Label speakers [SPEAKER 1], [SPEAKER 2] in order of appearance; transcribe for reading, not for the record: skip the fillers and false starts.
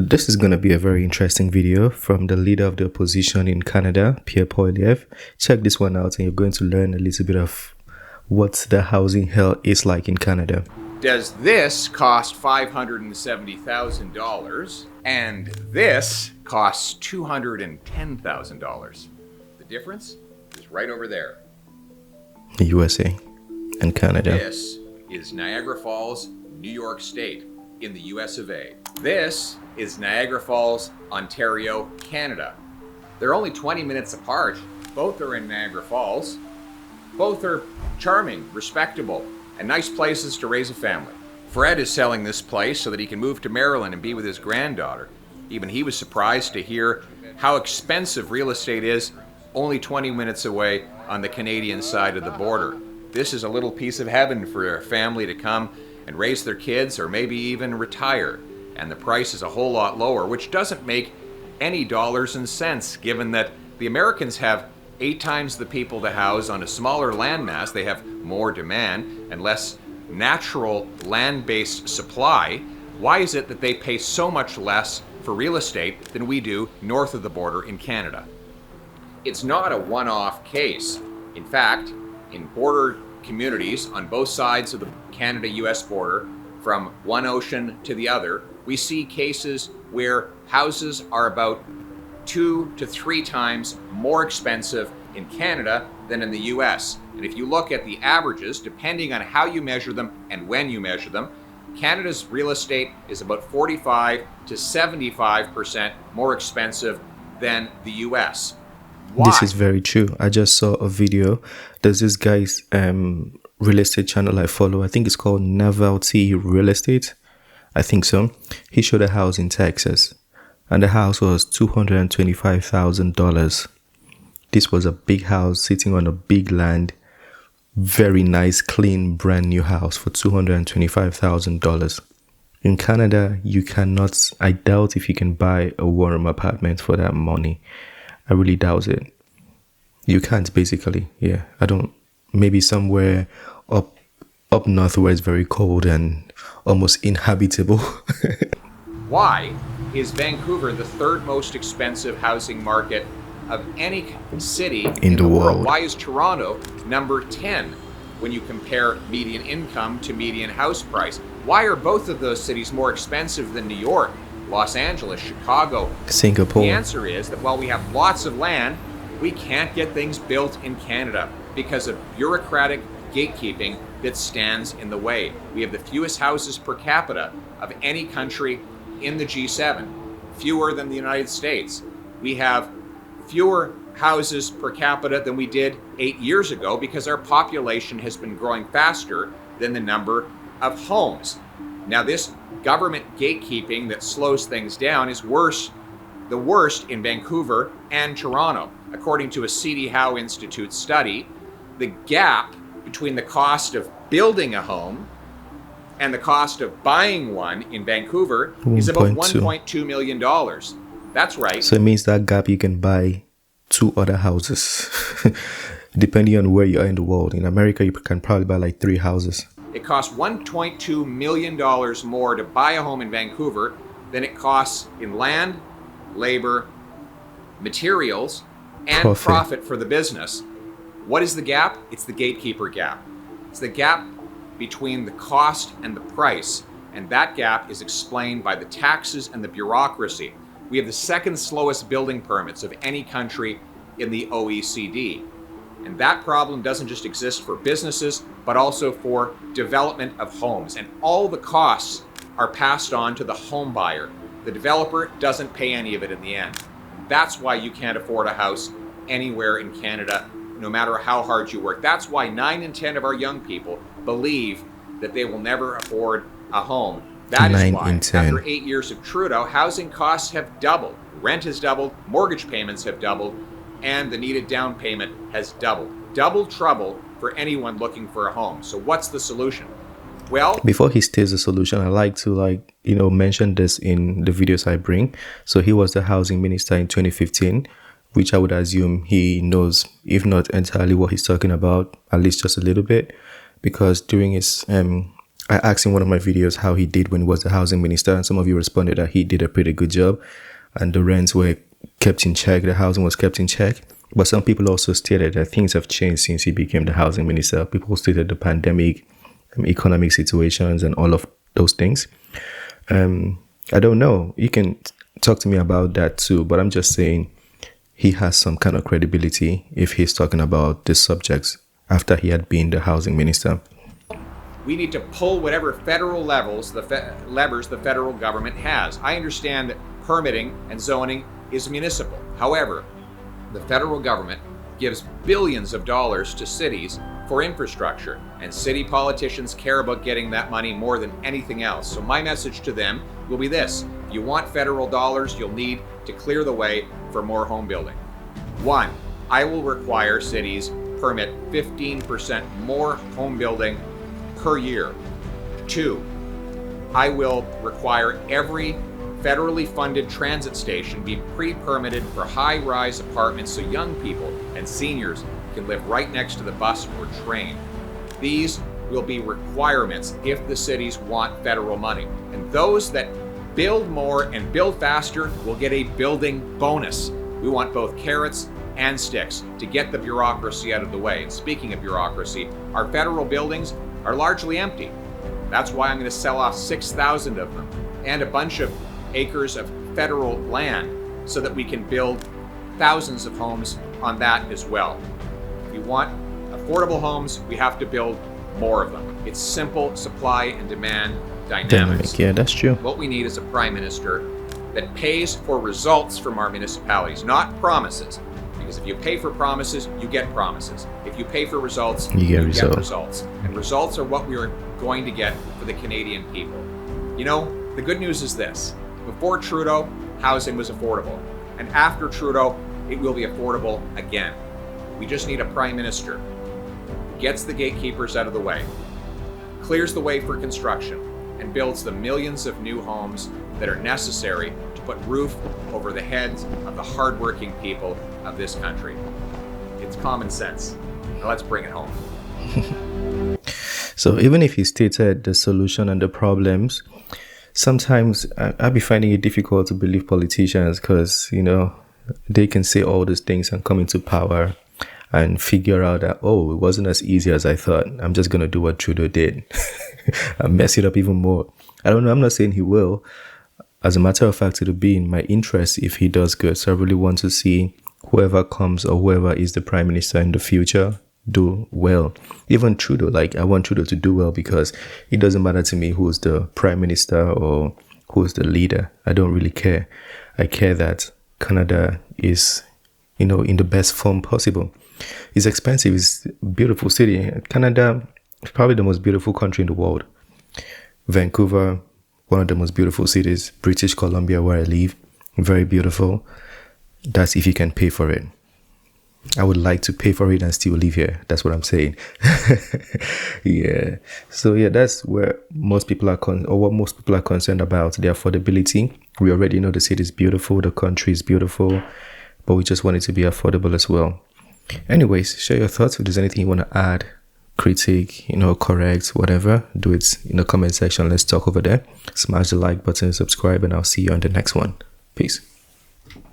[SPEAKER 1] This is going to be a very interesting video from the leader of the opposition in Canada, Pierre Poilievre. Check this one out and you're going to learn a little bit of what the housing hell is like in Canada.
[SPEAKER 2] Does this cost $570,000 and this costs $210,000? The difference is right over there.
[SPEAKER 1] The USA and Canada.
[SPEAKER 2] This is Niagara Falls, New York State, in the US of A. This is Niagara Falls, Ontario, Canada. They're only 20 minutes apart. Both are in Niagara Falls. Both are charming, respectable, and nice places to raise a family. Fred is selling this place so that he can move to Maryland and be with his granddaughter. Even he was surprised to hear how expensive real estate is only 20 minutes away on the Canadian side of the border. This is a little piece of heaven for a family to come and raise their kids or maybe even retire. And the price is a whole lot lower, which doesn't make any dollars and cents, given that the Americans have 8 times the people to house on a smaller landmass. They have more demand and less natural land-based supply. Why is it that they pay so much less for real estate than we do north of the border in Canada? It's not a one-off case. In fact, in border communities on both sides of the Canada-US border, from one ocean to the other, we see cases where houses are about 2 to 3 times more expensive in Canada than in the US. And if you look at the averages, depending on how you measure them and when you measure them, Canada's real estate is about 45 to 75% more expensive than the US. Why?
[SPEAKER 1] This is very true. I just saw a video. There's this guy's real estate channel I follow. I think it's called Novelty Real Estate. I think so. He showed a house in Texas, and the house was $225,000. This was a big house sitting on a big land. Very nice, clean, brand new house for $225,000. In Canada, you cannot, I doubt if you can buy a one-room apartment for that money. I really doubt it. You can't, basically. Yeah, I don't. Maybe somewhere up north where it's very cold and almost inhabitable.
[SPEAKER 2] Why is Vancouver the 3rd most expensive housing market of any city in the world? Why is Toronto number 10 when you compare median income to median house price? Why are both of those cities more expensive than New York, Los Angeles, Chicago,
[SPEAKER 1] Singapore?
[SPEAKER 2] The answer is that while we have lots of land, we can't get things built in Canada because of bureaucratic gatekeeping that stands in the way. We have the fewest houses per capita of any country in the G7, fewer than the United States. We have fewer houses per capita than we did 8 years ago because our population has been growing faster than the number of homes. Now, this government gatekeeping that slows things down is the worst in Vancouver and Toronto. According to a C.D. Howe Institute study, the gap between the cost of building a home and the cost of buying one in Vancouver is about $1.2 million. That's right.
[SPEAKER 1] So it means that gap you can buy 2 other houses, depending on where you are in the world. In America, you can probably buy like 3 houses.
[SPEAKER 2] It costs $1.2 million more to buy a home in Vancouver than it costs in land, labor, materials, and profit for the business. What is the gap? It's the gatekeeper gap. It's the gap between the cost and the price. And that gap is explained by the taxes and the bureaucracy. We have the 2nd slowest building permits of any country in the OECD. And that problem doesn't just exist for businesses, but also for development of homes. And all the costs are passed on to the home buyer. The developer doesn't pay any of it in the end. That's why you can't afford a house anywhere in Canada, no matter how hard you work. That's why 9 in 10 of our young people believe that they will never afford a home. That is why, after 8 years of Trudeau, housing costs have doubled. Rent has doubled, mortgage payments have doubled, and the needed down payment has doubled. Double trouble for anyone looking for a home. So what's the solution? Well,
[SPEAKER 1] before he states the solution, I like to mention this in the videos I bring. So he was the housing minister in 2015, which I would assume he knows, if not entirely what he's talking about, at least just a little bit, because during his I asked in one of my videos how he did when he was the housing minister, and some of you responded that he did a pretty good job and the rents were kept in check, the housing was kept in check. But some people also stated that things have changed since he became the housing minister. People stated the pandemic, economic situations, and all of those things. I don't know. You can talk to me about that too, but I'm just saying he has some kind of credibility if he's talking about these subjects after he had been the housing minister.
[SPEAKER 2] We need to pull whatever federal levers the federal government has. I understand that permitting and zoning is municipal. However, the federal government gives billions of dollars to cities for infrastructure, and city politicians care about getting that money more than anything else. So my message to them will be this: if you want federal dollars, you'll need to clear the way for more home building. 1, I will require cities permit 15% more home building per year. 2, I will require every federally funded transit station be pre-permitted for high-rise apartments so young people and seniors can live right next to the bus or train. These will be requirements if the cities want federal money. And those that build more and build faster will get a building bonus. We want both carrots and sticks to get the bureaucracy out of the way. And speaking of bureaucracy, our federal buildings are largely empty. That's why I'm going to sell off 6,000 of them and a bunch of acres of federal land so that we can build thousands of homes on that as well. If we want affordable homes, we have to build more of them. It's simple supply and demand dynamics.
[SPEAKER 1] Yeah, that's true.
[SPEAKER 2] What we need is a prime minister that pays for results from our municipalities, not promises. Because if you pay for promises, you get promises. If you pay for results, you get results. And results are what we are going to get for the Canadian people. You know, the good news is this. Before Trudeau, housing was affordable. And after Trudeau, it will be affordable again. We just need a prime minister who gets the gatekeepers out of the way, clears the way for construction, and builds the millions of new homes that are necessary to put roof over the heads of the hardworking people of this country. It's common sense. Now let's bring it home.
[SPEAKER 1] So even if he stated the solution and the problems, sometimes I be finding it difficult to believe politicians because, you know, they can say all these things and come into power and figure out that, oh, it wasn't as easy as I thought. I'm just going to do what Trudeau did and mess it up even more. I don't know. I'm not saying he will. As a matter of fact, it'll be in my interest if he does good. So I really want to see whoever comes or whoever is the prime minister in the future do well. Even Trudeau, like I want Trudeau to do well because it doesn't matter to me who's the prime minister or who's the leader. I don't really care. I care that Canada is, you know, in the best form possible. It's expensive. It's a beautiful city. Canada is probably the most beautiful country in the world. Vancouver, one of the most beautiful cities. British Columbia, where I live, very beautiful. That's if you can pay for it. I would like to pay for it and still live here. That's what I'm saying. Yeah. So yeah, that's where most people are what most people are concerned about, the affordability. We already know the city is beautiful, the country is beautiful, but we just want it to be affordable as well. Anyways, share your thoughts. If there's anything you want to add, critique, correct, whatever, do it in the comment section. Let's talk over there. Smash the like button, subscribe, and I'll see you on the next one. Peace.